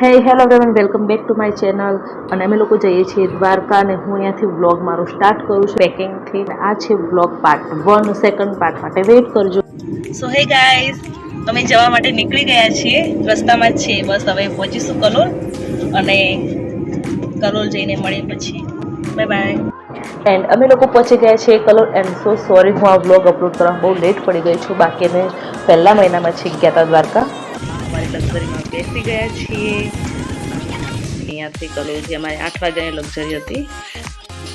હે hello everyone, welcome back to my channel. અને અમે લોકો જઈએ છીએ દ્વારકા અને હું અહીંયાથી વ્લોગ મારો સ્ટાર્ટ કરું છું પેકિંગથી. આ છે વ્લોગ પાર્ટ 1, સેકન્ડ પાર્ટ માટે વેઇટ કરજો. સો હે ગાઈઝ, અમે જવા માટે નીકળી ગયા છીએ, રસ્તામાં જ છીએ. બસ હવે પહોંચીશું કલોલ અને કલોલ જઈને મળીએ પછી. Bye bye. એન્ડ અમે લોકો પહોંચી ગયા છીએ કલોલ. એન્ડ સો સોરી, હું આ વ્લોગ અપલોડ કરવા બહુ લેટ પડી ગઈ છું. બાકી અમે પહેલા મહિનામાં છીએ ગયા હતા દ્વારકા. અમારી લક્ઝરીમાં બેસી ગયા છીએ. અહીંયાથી કલોલથી અમારી 8 વાગ્યાની લક્ઝરી હતી.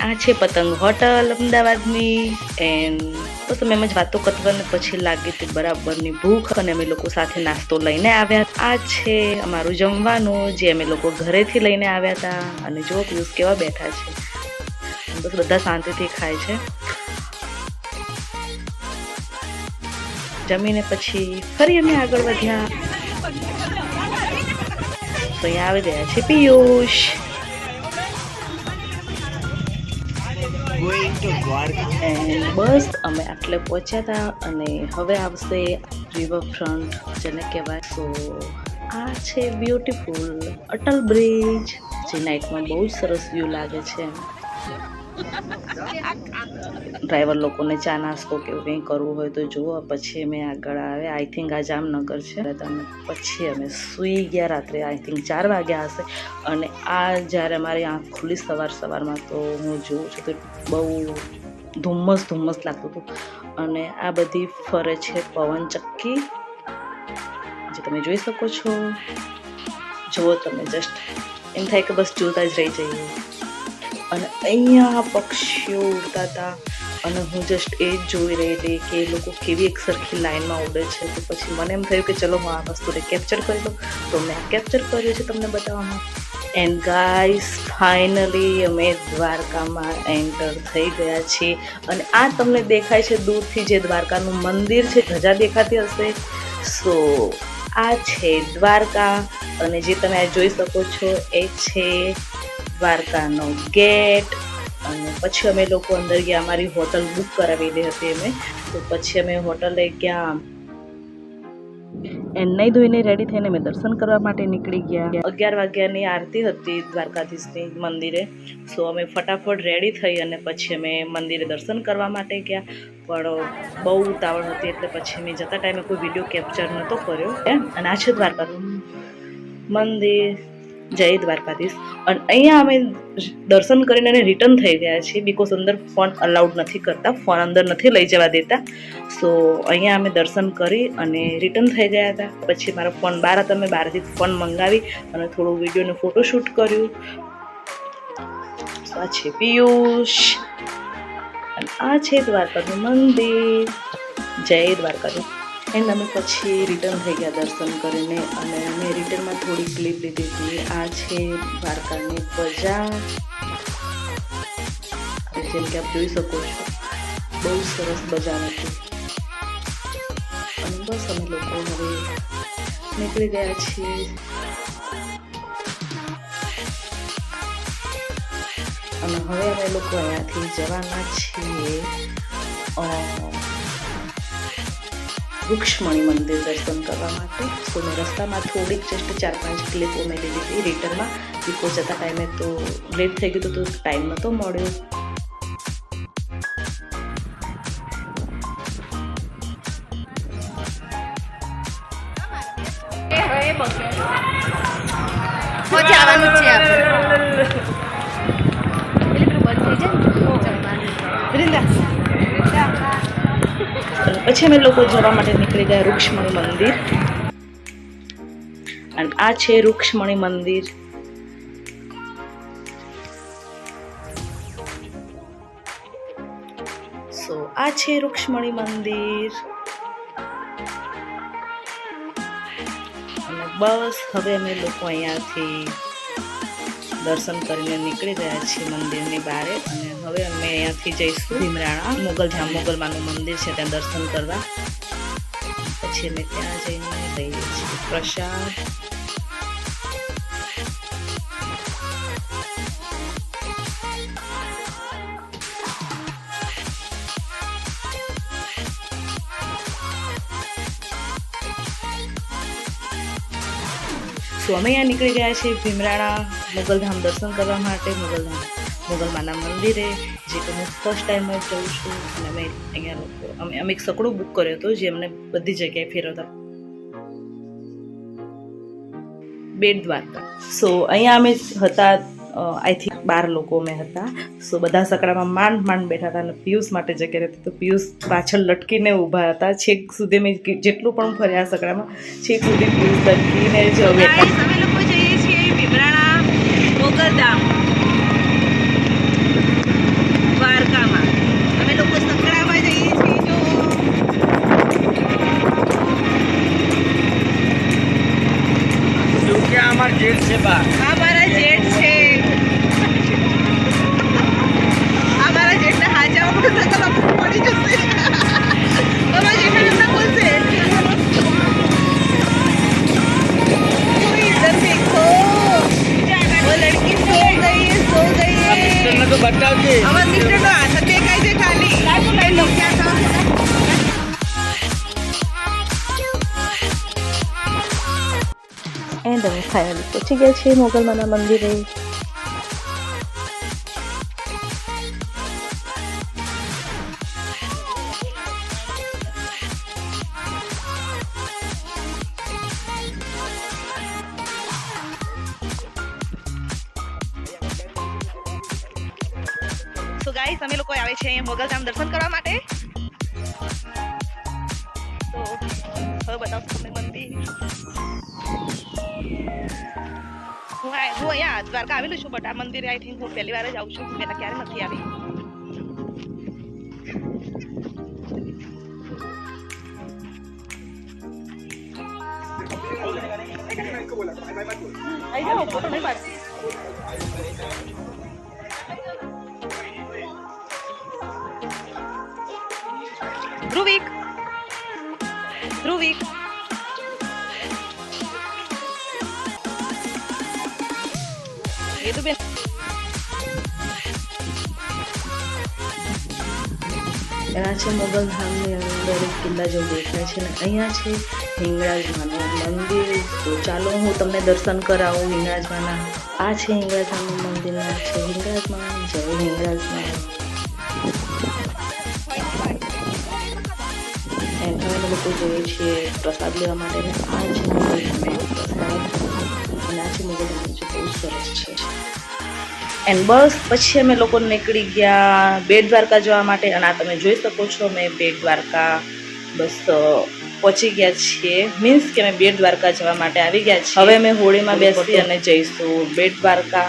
આ છે પતંગ હોટલ અમદાવાદની. એન્ડ બસ અમે એમ જ વાતો કરતા ને પછી લાગી હતી બરાબરની ભૂખ અને અમે લોકો સાથે નાસ્તો લઈને આવ્યા. આ છે અમારું જમવાનું જે અમે લોકો ઘરેથી લઈને આવ્યા હતા. અને જો પિયુષ કેવા બેઠા છે, બસ બધા શાંતિથી ખાય છે. જમીને પછી ફરી અમે આગળ વધ્યા. તો અહીંયા આવી ગયા છે પિયુષ. બસ અમે આટલે પહોંચ્યા હતા અને હવે આવશે રિવરફ્રન્ટ જેને કહેવાય. તો આ છે બ્યુટીફુલ અટલ બ્રિજ, જે નાઇટમાં બહુ જ સરસ વ્યૂ લાગે છે. ડ્રાઈવર લોકોને ચા નાસ્તો કે એવું કંઈ કરવું હોય તો જુઓ. પછી અમે આગળ આવે, આઈ થિંક આ જામનગર છે. અને પછી અમે સૂઈ ગયા રાત્રે, આઈ થિંક 4 વાગ્યા હશે. અને આ જ્યારે અમારી આંખ ખુલ્લી સવારમાં તો હું જોઉં છું તો બહુ ધુમ્મસ લાગતું હતું. અને આ બધી ફરે છે પવન ચક્કી, જે તમે જોઈ શકો છો. જુઓ તમે, જસ્ટ એમ થાય કે બસ જોતા જ રહી જઈએ. અને અહીંયા પક્ષીઓ ઉડતા હતા અને હું જસ્ટ એ જ જોઈ રહી હતી કે એ લોકો કેવી એક સરખી લાઈનમાં ઉડે છે. તો પછી મને એમ થયું કે ચલો હું આ વસ્તુને કેપ્ચર કરી લઉં. તો મેં કેપ્ચર કર્યું છે તમને બતાવવામાં. એન્ડ ગાઈસ, ફાઇનલી અમે દ્વારકામાં એન્ટર થઈ ગયા છીએ. અને આ તમને દેખાય છે દૂરથી જે દ્વારકાનું મંદિર છે, ધજા દેખાતી હશે. સો આ છે દ્વારકા. અને જે તમે આ જોઈ શકો છો એ છે દ્વારકાનો ગેટ. અને પછી અમે લોકો અંદર ગયા. અમારી હોટલ બુક કરાવેલી હતી અમે. તો પછી અમે હોટલે ગયા એન્ડ નહીં ધોઈને રેડી થઈને અમે દર્શન કરવા માટે નીકળી ગયા. 11 વાગ્યાની આરતી હતી દ્વારકાધીશની મંદિરે. સો અમે ફટાફટ રેડી થઈ અને પછી અમે મંદિરે દર્શન કરવા માટે ગયા. પણ બહુ ઉતાવળ હતી એટલે પછી મેં જતા ટાઈમે કોઈ વિડીયો કેપ્ચર નહોતો કર્યો. અને આ છે દ્વારકાનું મંદિર, જય દ્વારકાધીશ. અને અહીંયા અમે દર્શન કરીને અને રિટર્ન થઈ ગયા છીએ, બિકોઝ અંદર ફોન અલાઉડ નથી કરતા, ફોન અંદર નથી લઈ જવા દેતા. સો અહીંયા અમે દર્શન કરી અને રિટર્ન થઈ ગયા હતા. પછી મારો ફોન બહાર હતો, અમે બહારથી ફોન મંગાવી અને થોડું વિડીયો ને ફોટોશૂટ કર્યું. આ છે પિયુષ અને આ છે દ્વારકાનું મંદિર, જય દ્વારકાધીશ. એન્ડ અમે પછી રિટર્ન થઈ ગયા દર્શન કરીને. અને અમે રિટર્નમાં થોડી ક્લિપ લીધી હતી. આ છે દ્વારકાની બજાર, જેમ કે આપ જોઈ શકો છો, બહુ સરસ બજાર હતી. અને બસ અમે લોકો હવે નીકળી ગયા છીએ. અને હવે અમે લોકો અહીંયાથી જવાના છીએ રૂક્ષ્મણી મંદિર દર્શન કરવા માટે. તો મેં રસ્તામાં થોડીક જસ્ટ 4-5 ક્લિપો મેં લીધી હતી રિટર્નમાં, બિકોઝ જતા ટાઈમે તો લેટ થઈ ગયું તો ટાઈમ નહોતો મળ્યો. પછી અમે લોકો જવા માટે નીકળી ગયા રૂક્ષ્મણી મંદિર. અને આ છે રૂક્ષ્મણી મંદિર. સો આ છે રૂક્ષ્મણી મંદિર. અને બસ હવે અમે લોકો અહીંયાથી દર્શન કરીને નીકળી ગયા છીએ મંદિરની બહાર અને હવે અમે અહીંયાથી જઈશું ભીમરાણા મોગલમાનું મંદિર છે ત્યાં દર્શન કરવા. પછી અમે ત્યાં જઈને લઈએ છીએ પ્રસાદ. તો અમે અહીંયા નીકળી ગયા છીએ ભીમરાણા મોગલધામ દર્શન કરવા માટે. મોગલમાના મંદિરે જે કે હું ફર્સ્ટ ટાઈમ જ જઉં છું. અને અમે અહીંયા અમે એક સકડો બુક કર્યો હતો જે અમને બધી જગ્યાએ ફેરવતા. બેટ દ્વારકા. સો અહીંયા અમે હતા આઈ થિંક 12 લોકો અમે હતા. સો બધા સકડામાં માંડ બેઠા હતા અને પિયુષ માટે જગ્યા રહેતી. તો પિયુષ પાછળ લટકીને ઊભા હતા. છેક સુધી મેં જેટલું પણ ફર્યા સકડામાં છેક સુધી પિયુષ લટકીને જ બેઠા. અમે લોકો જઈએ છીએ ભીમરાણા મોગલધામ દ્વારકામાં. અમે લોકો સકડામાં જઈએ છીએ. જો કે અમારા જેઠ છે બા. અમારા જેઠ છે. અમારા જેઠને હાજા પડશે તો પડી જશે. અમારા જેઠને ના બોલશે. इधर देखो वो लड़की सो गई है. मिस्टर ने तो बताओ जी. हमारे मिस्टर तो हाथ देखाई दे खाली. लाइन लो क्या था. એન્ડ અમે ફાઇનલી પહોંચી ગયા છીએ મોગલમાના મંદિરે. તો ગાઈસ અમે લોકો આવે છે મોગલધામ દર્શન કરવા માટે. તો હવે બતાવું તમને મંદિર. હું અહીંયા દ્વારકા આવેલું છું બટ આ મંદિરે આઈ થિંક હું પહેલી વાર જ આવું છું. પહેલા ક્યારે નથી આવી. ધ્રુવિક એ તો બેન એના છે મોગલધામની અંદર એક કિલ્લા જેવું દેખાય છે. ને અહીંયા છે હિંગળાજમાનું મંદિર. તો ચાલો હું તમને દર્શન કરાવું હિંગળાજમાના. આ છે હિંગળાજમાનું મંદિર. આ છે હિંગળાજમા. જય હિંગળાજમા. એન્ડ હવે અમે લોકો જોઈએ છીએ પ્રસાદ લેવા માટે. આ છે મોગલધામનો પ્રસાદ અને આ છે મોગલધામ જે બહુ સરસ છે. એન્ડ બસ પછી અમે લોકો નીકળી ગયા બેટ દ્વારકા જવા માટે. અને આ તમે જોઈ શકો છો અમે બેટ દ્વારકા બસ પહોંચી ગયા છીએ. મીન્સ કે અમે બેટ દ્વારકા જવા માટે આવી ગયા છીએ. હવે અમે હોળીમાં બેસી અને જઈશું બેટ દ્વારકા.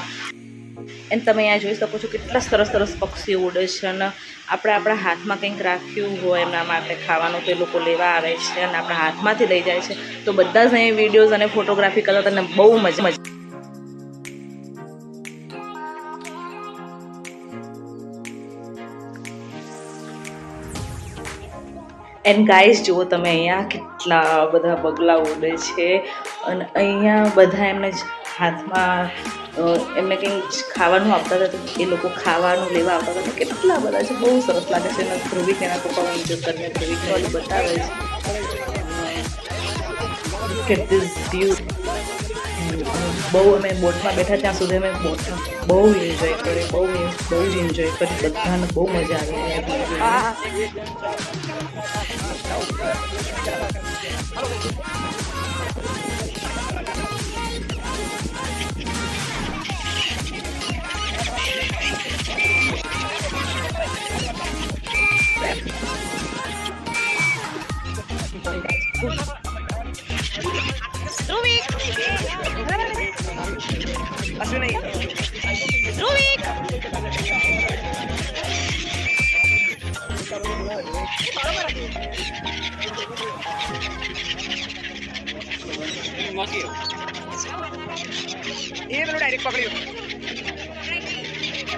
એન્ડ તમે અહીંયા જોઈ શકો છો કેટલા સરસ સરસ પક્ષીઓ ઉડે છે. અને આપણે આપણા હાથમાં કંઈક રાખ્યું હોય એમના માટે ખાવાનું તો એ લોકો લેવા આવે છે અને આપણા હાથમાંથી લઈ જાય છે. તો બધા જ અહીં વિડીયોઝ અને ફોટોગ્રાફી કરતા તમને બહુ મજા. એન્ડ ગાઈસ જુઓ તમે અહીંયા કેટલા બધા બગલા ઉડે છે. અને અહીંયા બધા એમને હાથમાં એમને કંઈક ખાવાનું આપતા હતા. તો એ લોકો ખાવાનું લેવા આવતા હતા. કેટલા બધા છે. બહુ સરસ લાગે છે. અને ધ્રુવિક એના પપ્પા એન્જોય કરીને ધ્રુવિક બતાવે છે કે ધીસ વ્યૂ. બહુ અમે બોટમાં બેઠા ત્યાં સુધી અમે બોટમાં બહુ એન્જોય કરી. બહુ જ એન્જોય કરી. બધાને બહુ મજા આવી. ये तो डायरेक्ट पकड़ियो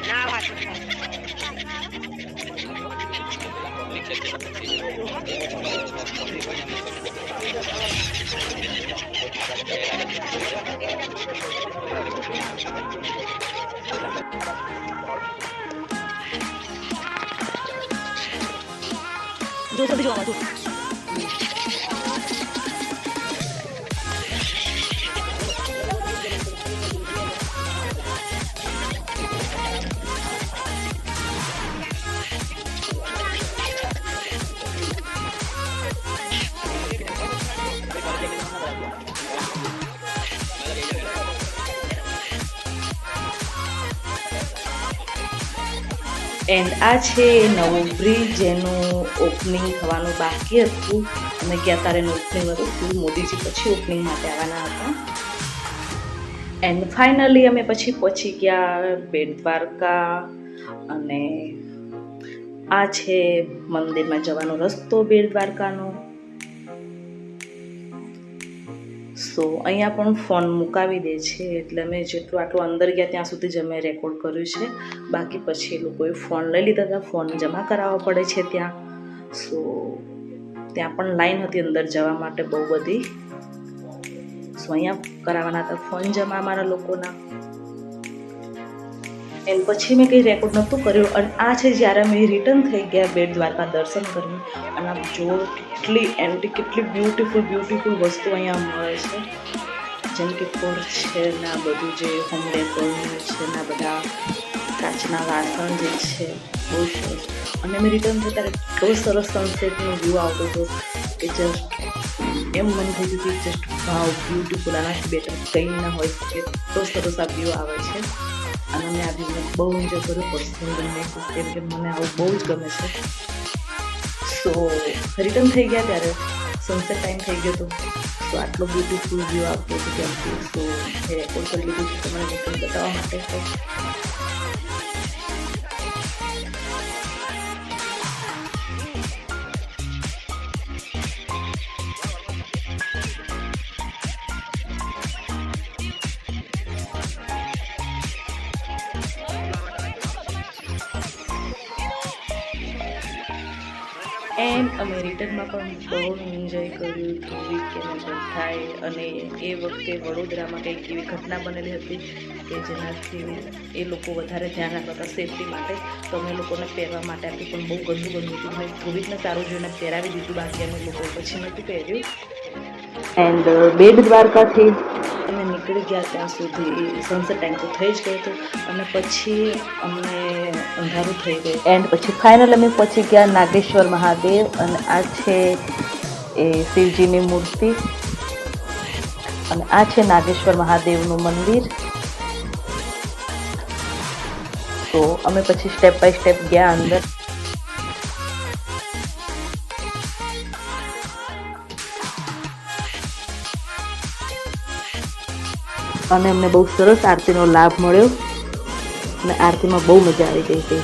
ना बात जो सब जो तू એન્ડ આ છે નવો બ્રિજ જેનું ઓપનિંગ થવાનું બાકી હતું. અમે ગયા ત્યારે એનું ઓપનિંગ હતું, મોદીજી પછી ઓપનિંગ માટે આવવાના હતા. એન્ડ ફાઇનલી અમે પછી પહોંચી ગયા બેટ દ્વારકા. અને આ છે મંદિરમાં જવાનો રસ્તો બેટ દ્વારકાનો. સો અહીંયા પણ ફોન મુકાવી દે છે, એટલે અમે જેટલું આટલું અંદર ગયા ત્યાં સુધી જ અમે રેકોર્ડ કર્યું છે. બાકી પછી એ લોકોએ ફોન લઈ લીધા હતા, ફોન જમા કરાવવા પડે છે ત્યાં. સો ત્યાં પણ લાઈન હતી અંદર જવા માટે બહુ બધી. સો અહીંયા કરાવવાના હતા ફોન જમા અમારા લોકોના. એમ પછી મેં કંઈ રેકોર્ડ નહોતું કર્યું. અને આ છે જ્યારે અમે રિટર્ન થઈ ગયા બેટ દ્વારકા દર્શન કરીને. અને આમ જો કેટલી એન્ટિક કેટલી બ્યુટીફુલ વસ્તુ અહીંયા મળે છે, જેમ કે પર્સ છે ને આ બધું જે હોમ ડેકોરનું છે ને આ બધા કાચના વાસણ જે છે, બહુ સરસ. અને અમે રિટર્ન થયા ત્યારે બહુ સરસ સનસેટનો વ્યૂ આવતો હતો કે જસ્ટ એમ મન થઈ ગયું કે જસ્ટ વાવ બ્યુટીફુલ, આનાથી બેટર કંઈ ના હોય શકે, તો સરસ આ વ્યૂ આવે છે. અને મેં આ વ્યૂને બહુ એન્જોય કર્યું પર્સનલી, કેમ કે મને આવું બહુ જ ગમે છે. સો રિટર્ન થઈ ગયા ત્યારે સનસેટ ટાઈમ થઈ ગયો હતો. સો આટલો બ્યુટીફુલ વ્યૂ આવતો હતો ત્યાંથી. સો એ રેકોર્ડ કરી લીધું છે તમારે લોકોને બતાવવા માટે. એન્ડ અમે રિટર્નમાં પણ બહુ એન્જોય કર્યું હતું. વીકેન્ડ થાય અને એ વખતે વડોદરામાં કંઈક એવી ઘટના બનેલી હતી કે જેનાથી એ લોકો વધારે ધ્યાન રાખતા હતા સેફટી માટે. તો અમે લોકોને પહેરવા માટે આપ્યું, પણ બહુ ગંદુ હતું. મેં ધોબીને સારું જોઈને પહેરાવી દીધું, બાકી અમે લોકો પછી નહોતું પહેર્યું. એન્ડ બેટ દ્વારકાથી અમે નીકળી ગયા ત્યાં સુધી સનસેટ ટાઈમ તો થઈ જ ગયો હતો. અને પછી અમને અંધારું થઈ ગયું. એન્ડ પછી ફાઇનલ અમે પહોંચી ગયા નાગેશ્વર મહાદેવ. અને આ છે એ શિવજીની મૂર્તિ. અને આ છે નાગેશ્વર મહાદેવનું મંદિર. તો અમે પછી સ્ટેપ બાય સ્ટેપ ગયા અંદર. અને અમને બહુ સરસ આરતીનો લાભ મળ્યો અને આરતીમાં બહુ મજા આવી ગઈ હતી.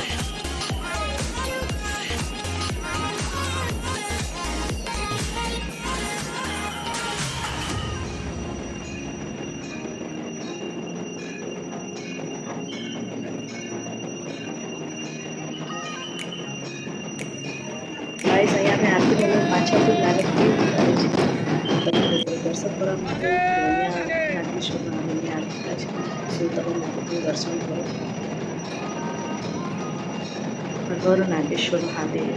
ગાઈસ અહીંયા અમે આરતી પાછળ તો લાગે છે દર્શન કરવા માટે. નાગેશ્વર મહાદેવની આરતી થાય છે. શું તમે દર્શન કરો? હર નાગેશ્વર મહાદેવ.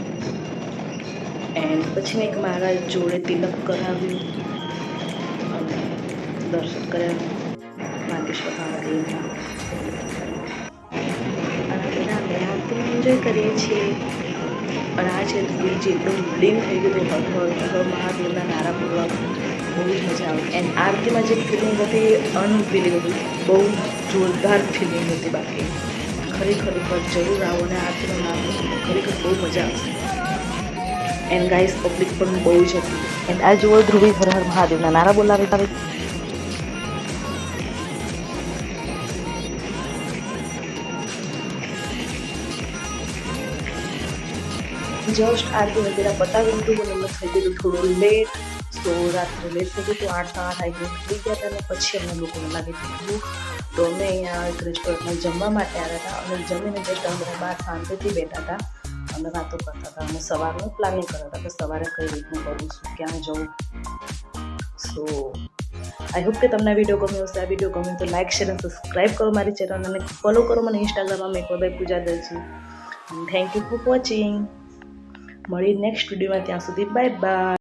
એન્ડ પછી મેં એક મારા જોડે તિલક કરાવ્યું અને દર્શન કર્યા નાગેશ્વર મહાદેવના. અને એના અમે આરતી એન્જોય કરીએ છીએ. અને આ છે બીજ એકદમ લીન થઈ ગયું હતું મહાદેવના નારા બોલવા. બહુ જ મજા આવી. એન્ડ આરતીમાં જે ફિલિંગ હતી એ અનફિલિંગ હતી, બહુ જોરદાર ફિલિંગ હતી. બાકી ખરેખર જરૂર આવો ને આરતીનો નામ ખરેખર બહુ મજા આવશે. એન્ડ ગાઈસ પબ્લિક પણ બહુ જ હતી. એન્ડ આ જુઓ ધ્રુવી હર હર મહાદેવના નારા બોલાવે. જસ્ટ આરતી વગેરે પતાવી દીધું અને થઈ ગયું થોડું લેટ. તો રાત્રે લેટ થઈ ગયું હતું, 8 સાડા 8 આવી ગયું થઈ ગયા હતા. અને પછી અમને લોકોને લાગે ભૂખ. તો અમે અહીંયા એક રેસ્ટોરન્ટમાં જમવા માટે આવ્યા હતા અને જમીને જસ્ટ અમે બહાર શાંતિથી બેઠા હતા અને વાતો કરતા હતા અને સવારનું પ્લાનિંગ કરતા હતા કે સવારે કઈ રીતનું કરું છું, ક્યાં જવું. સો આઈ હોપ કે તમને આ વિડીયો ગમ્યો હશે. આ વિડીયો ગમ્યો તો લાઇક શેર અને સબસ્ક્રાઈબ કરો મારી ચેનલ અને ફોલો કરો મને ઇન્સ્ટાગ્રામમાં મેકવાબાઈ Pooja Darji. Thank you for watching. મળી નેક્સ્ટ વિડીયોમાં, ત્યાં સુધી બાય બાય.